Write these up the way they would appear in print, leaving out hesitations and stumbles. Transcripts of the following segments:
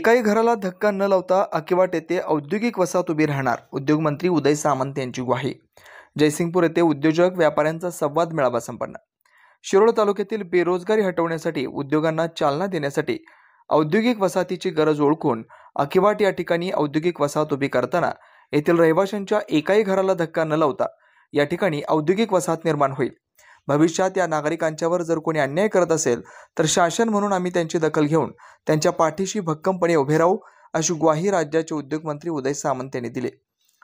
एकाही घराला धक्का न लावता अकिवाट येथे औद्योगिक वसाहत उभी राहणार, उद्योगमंत्री उदय सामंत यांची ग्वाही। जयसिंगपूर येथे उद्योजक व्यापाऱ्यांचा संवाद मेळावा संपन्न। शिरोळ तालुक्यातील बेरोजगारी हटवण्यासाठी, उद्योगांना चालना देण्यासाठी औद्योगिक वसाहतीची गरज ओळखून अकिवाट या ठिकाणी औद्योगिक वसाहत उभी करताना येथील रहिवाशांच्या एकाही घराला धक्का न लावता या ठिकाणी औद्योगिक वसाहत निर्माण होईल। भविष्यात या नागरिकांच्यावर जर कोणी अन्याय करत असेल तर शासन म्हणून आम्ही त्यांची दखल घेऊन त्यांच्या पाठीशी भक्कमपणे उभे राहू, अशी ग्वाही राज्याचे उद्योगमंत्री उदय सामंत यांनी दिली।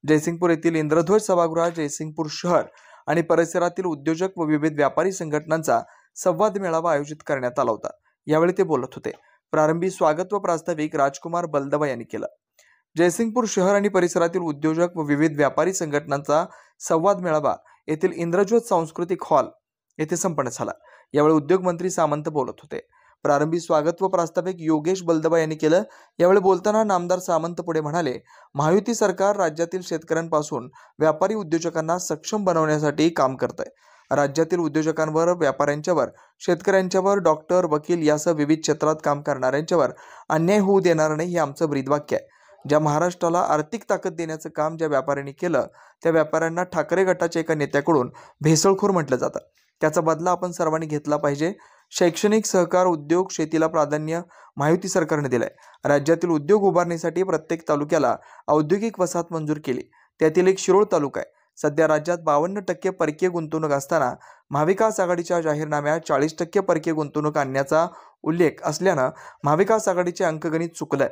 जयसिंगपूर येथील इंद्रध्वज सभागृहात जयसिंगपूर शहर आणि परिसरातील उद्योजक व विविध व्यापारी संघटनांचा संवाद मेळावा आयोजित करण्यात आला होता। यावेळी ते बोलत होते। प्रारंभी स्वागत व प्रास्ताविक राजकुमार बलदवा यांनी केलं। जयसिंगपूर शहर आणि परिसरातील उद्योजक व विविध व्यापारी संघटनांचा संवाद मेळावा येथील इंद्रज्योत सांस्कृतिक हॉल येथे संपन्न झाला। यावेळी उद्योगमंत्री सामंत बोलत होते। प्रारंभी स्वागत व प्रास्ताविक योगेश बलदवा यांनी केलं। यावेळी बोलताना नामदार सामंत पुढे म्हणाले, महायुती सरकार राज्यातील शेतकऱ्यांपासून व्यापारी उद्योजकांना सक्षम बनवण्यासाठी काम करत आहे। राज्यातील उद्योजकांवर, व्यापाऱ्यांच्यावर, शेतकऱ्यांच्यावर, डॉक्टर, वकील यासह विविध क्षेत्रात काम करणाऱ्यांच्यावर अन्याय होऊ देणार नाही, हे आमचं ब्रीदवाक्य आहे। ज्या महाराष्ट्राला आर्थिक ताकद देण्याचं काम ज्या व्यापाऱ्यांनी केलं, त्या व्यापाऱ्यांना ठाकरे गटाच्या एका नेत्याकडून भेसळखोर म्हटलं जातं। त्याचा बदला आपण सर्वांनी घेतला पाहिजे। शैक्षणिक, सहकार, उद्योग, शेतीला प्राधान्य महायुती सरकारने दिलंय। राज्यातील उद्योग उभारणीसाठी प्रत्येक तालुक्याला औद्योगिक वसाहत मंजूर केली। त्यातील एक शिरोळ तालुका आहे। सध्या राज्यात 52% परकीय गुंतवणूक असताना महाविकास आघाडीच्या जाहीरनाम्यात 40% परकीय गुंतवणूक आणण्याचा उल्लेख असल्यानं महाविकास आघाडीचे अंकगणित चुकलंय।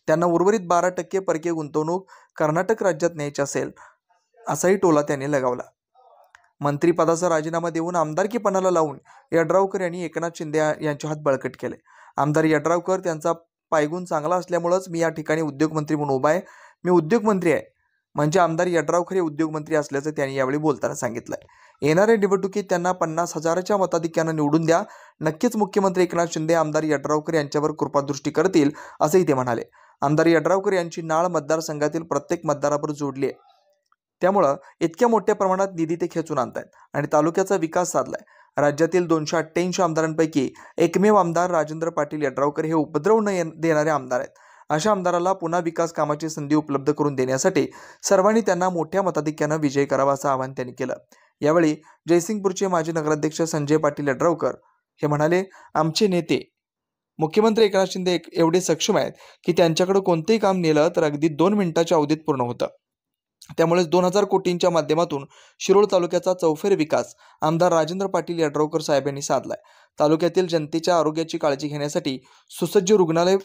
त्यांना उर्वरित 12% परकीय गुंतवणूक कर्नाटक राज्यात न्यायची असेल, असाही टोला त्यांनी लगावला। मंत्रिपदाचा राजीनामा देऊन आमदारकीपणाला लावून यड्रावकर यांनी एकनाथ शिंदे यांचे हात बळकट केले। आमदार यड्रावकर त्यांचा पायगुण चांगला असल्यामुळेच मी या ठिकाणी उद्योगमंत्री म्हणून उभा आहे। मी उद्योगमंत्री आहे म्हणजे आमदार यड्रावकर हे उद्योगमंत्री असल्याचं त्यांनी यावेळी बोलताना सांगितलंय। येणाऱ्या निवडणुकीत त्यांना 50,000च्या मताधिक्यानं निवडून द्या। नक्कीच मुख्यमंत्री एकनाथ शिंदे आमदार यड्रावकर यांच्यावर कृपादृष्टी करतील, असंही ते म्हणाले। आमदार यड्रावकर यांची नाळ मतदारसंघातील प्रत्येक मतदारावर जोडली आहे। त्यामुळं इतक्या मोठ्या प्रमाणात निधी ते खेचून आणतायत आणि तालुक्याचा विकास साधलाय। राज्यातील 288 आमदारांपैकी एकमेव आमदार राजेंद्र पाटील यड्रावकर हे उपद्रव न देणारे आमदार आहेत। अशा आमदाराला पुन्हा विकास कामाची संधी उपलब्ध करून देण्यासाठी सर्वांनी त्यांना मोठ्या मताधिक्यानं विजयी करावा, असं आवाहन त्यांनी केलं। यावेळी जयसिंगपूरचे माजी नगराध्यक्ष संजय पाटील यड्रावकर हे म्हणाले, आमचे नेते मुख्यमंत्री एकनाथ शिंदे एवढे सक्षम आहेत की त्यांच्याकडे कोणतेही काम नेलं तर अगदी 2 मिनिटाच्या अवधीत पूर्ण होतं। त्यामुळेच 2000 कोटींच्या माध्यमातून शिरोळ तालुक्याचा चौफेर विकास आमदार राजेंद्र पाटील यड्रावकर साहेब यांनी साधलाय। तालुक्यातील जनतेच्या आरोग्याची काळजी घेण्यासाठी सुसज्ज रुग्णालय,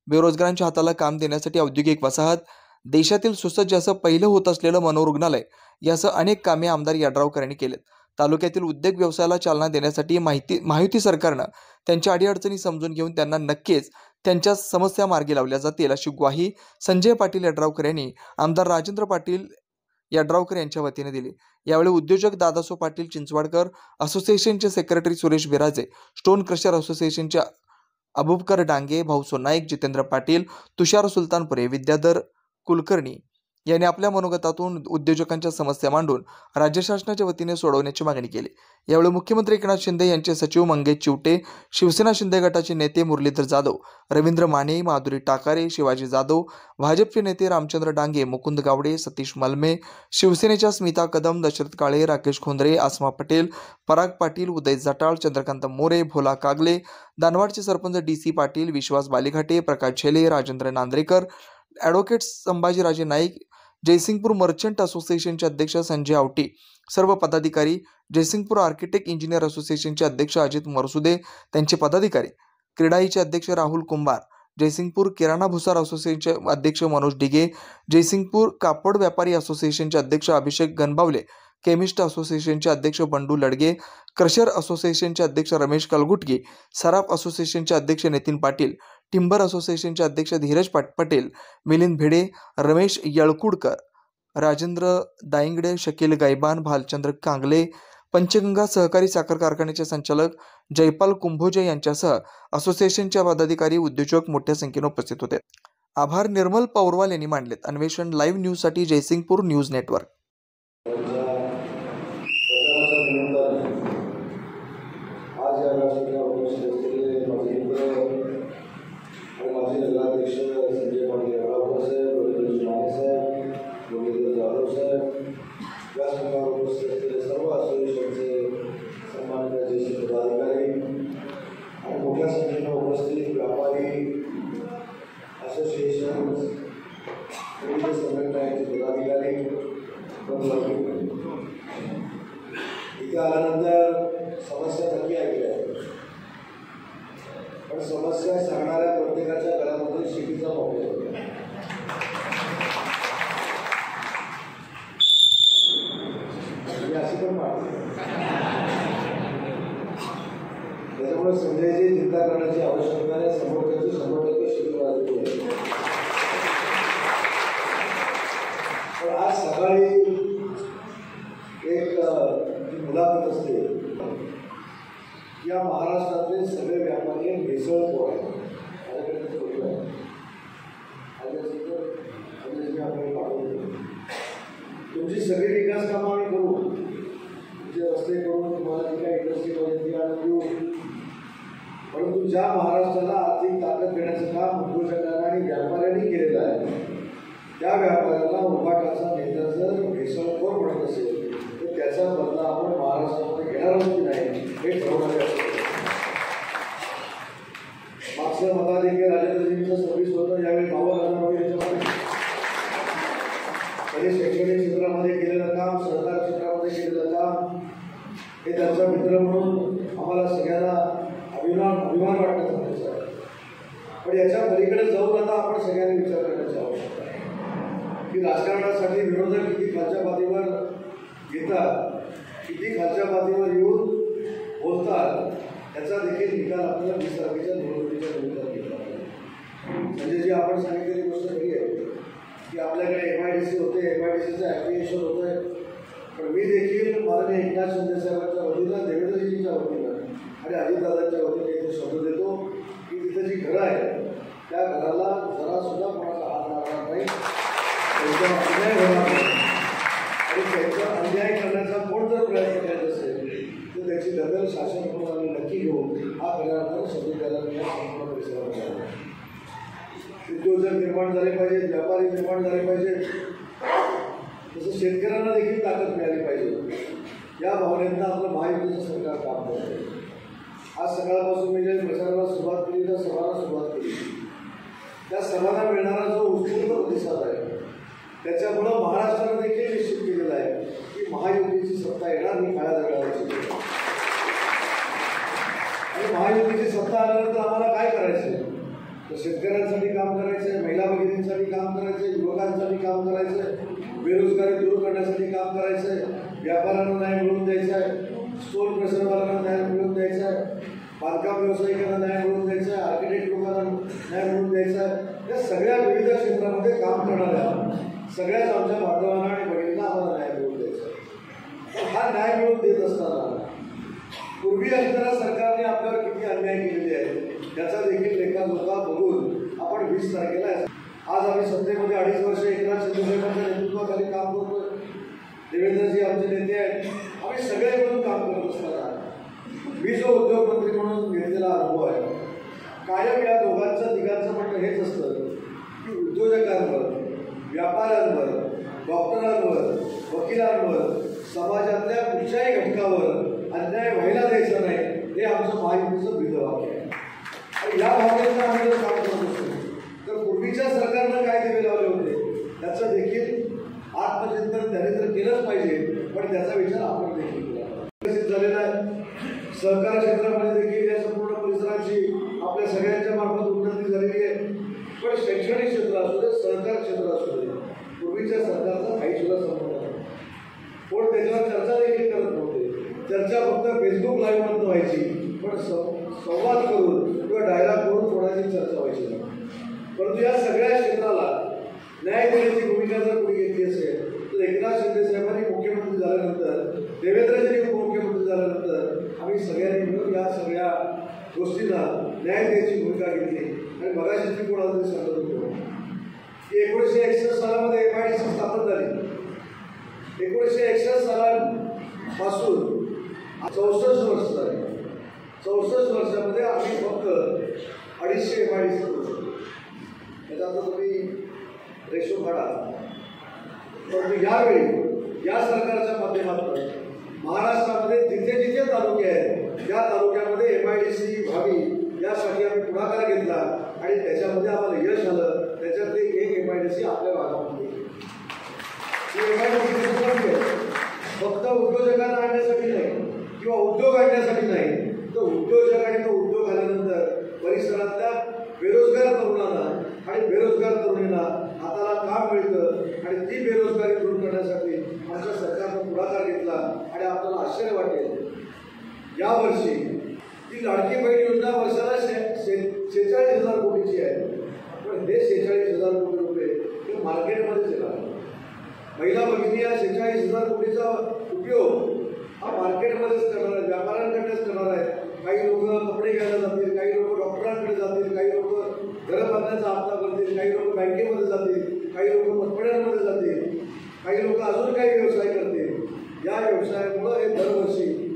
बेरोजगारांच्या हाताला काम देण्यासाठी औद्योगिक वसाहत, देशातील सुसज्ज असं पहिलं होत असलेलं मनोरुग्णालय यासह अनेक कामे आमदार यड्रावकर यांनी केलेत। तालुक्यातील उद्योग व्यवसायाला चालना देण्यासाठी महायुती सरकारनं त्यांच्या अडीअडचणी समजून घेऊन त्यांना नक्कीच त्यांच्या समस्या मार्गी लावल्या जातील, अशी ग्वाही संजय पाटील यड्रावकर यांनी आमदार राजेंद्र पाटील यड्रावकर यांच्या वतीने दिली। यावेळी उद्योजक दादासो पाटील चिंचवाडकर असोसिएशनचे सेक्रेटरी सुरेश बिराजे, स्टोन क्रशर असोसिएशनचे अबुबकर डांगे, भाऊसो नाईक, जितेंद्र पाटील, तुषार सुलतानपुरे, विद्याधर कुलकर्णी यांनी आपल्या मनोगतातून उद्योजकांच्या समस्या मांडून राज्य शासनाच्या वतीने सोडवण्याची मागणी केली। यावेळी मुख्यमंत्री एकनाथ शिंदे यांचे सचिव मंगेश चिवटे, शिवसेना शिंदे गटाचे नेते मुरलीधर जाधव, रवींद्र माने, माधुरी टाकारे, शिवाजी जाधव, भाजपचे नेते रामचंद्र डांगे, मुकुंद गावडे, सतीश मलमे, शिवसेनेच्या स्मिता कदम, दशरथ काळे, राकेश खोंद्रे, आसमा पटेल, पराग पाटील, उदय जटाळ, चंद्रकांत मोरे, भोला कागले, दानवाडचे सरपंच DC पाटील, विश्वास बालिघाटे, प्रकाश झेले, राजेंद्र नांद्रेकर, ॲडव्होकेट संभाजीराजे नाईक, जयसिंगपूर मर्चंट असोसिएशनचे अध्यक्ष संजय आवटी, सर्व पदाधिकारी, जयसिंगपूर आर्किटेक्ट इंजिनियर असोसिएशनचे अध्यक्ष अजित मरसुदे, त्यांचे पदाधिकारी, क्रीडाईचे अध्यक्ष राहुल कुंभार, जयसिंगपूर किराणा भुसार असोसिएशनचे अध्यक्ष मनोज डिगे, जयसिंगपूर कापड व्यापारी असोसिएशनचे अध्यक्ष अभिषेक गणबावले, केमिस्ट असोसिएशनचे अध्यक्ष बंडू लडगे, क्रशर असोसिएशनचे अध्यक्ष रमेश कलगुटगी, सराफ असोसिएशनचे अध्यक्ष नितीन पाटील, टिंबर असोसिएशनचे अध्यक्ष धीरज पटेल, मिलिंद भिडे, रमेश यळकुडकर, राजेंद्र दायंगडे, शकील गायबान, भालचंद्र कांगले, पंचगंगा सहकारी साखर कारखान्याचे संचालक जयपाल कुंभोजे यांच्यासह असोसिएशनच्या पदाधिकारी, उद्योजक मोठ्या संख्येने उपस्थित होते। आभार निर्मल पौरवाल यांनी मांडलेत। अन्वेषण लाईव्ह न्यूजसाठी जयसिंगपूर न्यूज नेटवर्क। आज या विविध संघटनांचे पदाधिकारी इथे आल्यानंतर समस्या नक्की ऐकल्या, पण समस्या सांगणाऱ्या प्रत्येकाच्या घरामध्ये शेतीचा प्रॉब्लेम होता. अशी पण पाहतो. त्याच्यामुळे संजयची चिंता करण्याची आवश्यकता नाही. 100% शेती वाढली आहे. पण आज सकाळी एक मुलाखत असते, या महाराष्ट्रातले सगळे व्यापारी भेसळखोर आहेत. माझ्याकडे फोटो आहे, आपल्याला पाठवतो. तुमची सगळी विकास कामं आम्ही करू, तुमचे रस्ते करून तुम्हाला जी काही इंडस्ट्रीमध्ये ती आणून देऊ, परंतु ज्या महाराष्ट्राला आर्थिक ताकद देण्याचं काम उद्योजकांना आणि व्यापाऱ्यांनी केलेलं आहे, त्या व्यापाऱ्याला उभाटाचा नेता जर भेसळखोर म्हणत असेल तर त्याचा बदला आपण महाराष्ट्रामध्ये घेणार आहोत की नाही हे ठरवणारे असते. मागचं मताधिकार राजेंद्रजींचं 26 होतं, यावेळी 52,000 होईल. याच्यामध्ये त्यांनी शैक्षणिक क्षेत्रामध्ये केलेलं काम, सहकार क्षेत्रामध्ये केलेलं काम हे त्यांचा मित्र म्हणून आम्हाला सगळ्यांना अभिमान वाटण्याचा आहे. पण याच्या पलीकडे जाऊन आता आपण सगळ्यांनी विचार करण्याची आवश्यकता आहे की राजकारणासाठी विरोधक किती खालच्या पातळीवर येतात, किती खालच्या पातळीवर येऊन बोलतात, याचा देखील निकाल आपल्याला 20 तारखेच्या निवडणुकीच्या निमित्तानं घेतला पाहिजे. म्हणजे जी आपण सांगितलेली गोष्ट ही आहे की आपल्याकडे MIDC होते, MIDCचं ॲप्लिकेशन होतं आहे, पण मी देखील माननीय एकनाथ शिंदे साहेबांच्या वतीनं, देवेंद्रजींच्या वतीनं आणि अजितदादांच्या वतीने इथे शब्द देतो की तिथं जी घरं आहेत त्या घराला जरासुद्धा कोणाचा हात लागणार नाही, त्यांचा अन्याय होणार नाही. आणि त्यांचा अन्याय करण्याचा कोण जर प्रयत्न करत असेल तर त्याची दखल शासन म्हणून आम्ही नक्की घेऊ. हा करार शब्द द्यायला संपूर्ण परिसरामध्ये उद्योजक निर्माण झाले पाहिजेत, व्यापारी निर्माण झाले पाहिजेत, तसं शेतकऱ्यांना देखील ताकद मिळाली पाहिजे. या भावनेतनं आपलं महायुतीचं सरकार काम करते. आज सकाळपासून मी ज्या प्रचाराला सुरुवात केली, त्या सभाला सुरुवात केली, त्या सभाला मिळणारा जो उत्स्फूर्त प्रतिसाद आहे त्याच्यामुळं महाराष्ट्रानं देखील निश्चित केलेलं आहे की महायुतीची सत्ता येणार ही काळ्या दगडावरची. आणि महायुतीची सत्ता आल्यानंतर आम्हाला काय करायचं तर शेतकऱ्यांसाठी काम करायचं आहे, महिला भगिनींसाठी काम करायचं आहे, युवकांसाठी काम करायचं आहे, बेरोजगारी दूर करण्यासाठी काम करायचं आहे, व्यापाऱ्यांना न्याय मिळवून द्यायचा आहे, स्टोल प्रेसरवाल्यांना न्याय मिळवून द्यायचा आहे, बांधकाम व्यावसायिकांना न्याय मिळवून द्यायचा आहे, आर्किटेक्ट लोकांना न्याय मिळवून द्यायचा आहे. या सगळ्या विविध क्षेत्रामध्ये काम करणाऱ्या सगळ्याच आमच्या बांधवांना आणि बहिणींना आम्हाला न्याय मिळवून द्यायचा आहे. तर हा न्याय मिळवून देत असताना पूर्वी असणाऱ्या सरकारने आपल्यावर किती अन्याय केलेले आहेत त्याचा देखील लेखाजोखा बघून आपण 20 तारखेला आज आम्ही सत्तेमध्ये 2.5 वर्ष एकनाथ शिंदे साहेबांच्या नेतृत्वाखाली काम करतोय. देवेंद्रजी आमचे नेते आहेत. आम्ही सगळे मिळून काम करत असताना मी जो उद्योगमंत्री म्हणून घेतलेला अनुभव आहे, कायम या दोघांचं तिघांचं म्हणणं हेच असतं की उद्योजकांवर, व्यापाऱ्यांवर, डॉक्टरांवर, वकिलांवर, समाजातल्या कुठच्याही घटकावर अन्याय व्हायला द्यायचं नाही, हे आमचं महायुतीचं ब्रीदवाक्य आहे. आणि या भावनेचं आम्ही जर काम करत असतो तर पूर्वीच्या सरकारनं काय दिवे लावले होते त्याचं देखील आत्मचिंतन त्याने तर केलंच पाहिजे, पण त्याचा विचार आपण देखील केला पाहिजे. झालेला आहे. सहकार क्षेत्रामध्ये देखील या संपूर्ण परिसराची आपल्या सगळ्यांच्या मार्फत उन्नती झालेली आहे. पण शैक्षणिक क्षेत्र असू दे, सहकार क्षेत्र असू दे, पूर्वीच्या सरकारचा काही सुद्धा संबंध नाही. कोण त्याच्यावर चर्चा देखील करत नव्हते. चर्चा फक्त फेसबुक लाईव्हवर व्हायची, पण संवाद करून किंवा डायलॉग करून कोणाची चर्चा व्हायची नाही. परंतु या सगळ्या क्षेत्राला न्याय देण्याची भूमिका जर कोणी घेतली असेल तर एकनाथ शिंदे साहेबांनी मुख्यमंत्री झाल्यानंतर, देवेंद्रजींनी उपमुख्यमंत्री झाल्यानंतर आम्ही सगळ्यांनी मिळून या सगळ्या गोष्टींना न्याय द्यायची भूमिका घेतली. आणि मगाशी कोणाला तरी सांगत होतो की 1961 सालामध्ये MIDC स्थापन झाली. 1961 सालापासून 64 वर्ष झाले. 64 वर्षामध्ये आम्ही फक्त 250 MIDC करू शकतो. त्याचा आता तुम्ही रेशो काढा. परंतु यावेळी या सरकारच्या माध्यमातून महाराष्ट्रामध्ये जिथे जिथे तालुके आहेत त्या तालुक्यामध्ये MIDC व्हावी यासाठी आम्ही पुढाकार घेतला आणि त्याच्यामध्ये आम्हाला यश आलं. त्याच्यातले एक MIDC आपल्या भागामध्ये फक्त उद्योजकांना आणण्यासाठी नाही किंवा उद्योग आणण्यासाठी नाही, तर उद्योजक आणि तो उद्योग आल्यानंतर परिसरातल्या बेरोजगार तरुणांना आणि बेरोजगार तरुणींना हाताला काम मिळतं आणि ती बेरोजगारी दूर करण्यासाठी आमच्या सरकारनं पुढाकार घेतला. आणि आपल्याला आश्चर्य वाटेल, यावर्षी ती लाडकी बहीण योजना वर्षाला 46,000 कोटीची आहे. पण हे 46,000 कोटी रुपये हे मार्केटमध्येच येणार. महिला भगिनी या 46,000 कोटीचा उपयोग हा मार्केटमध्येच करणार आहे, व्यापाऱ्यांकडेच करणार आहे. काही लोक कपडे घ्यायला जातील, काही लोक डॉक्टरांकडे जातील, काही लोक घरं बांधण्याचा हप्ता करतील, काही लोक बँकेमध्ये जातील, काही लोक पतपेढ्यांमध्ये जातील, काही लोक अजून काही व्यवसाय करतील. या व्यवसायामुळं हे दरवर्षी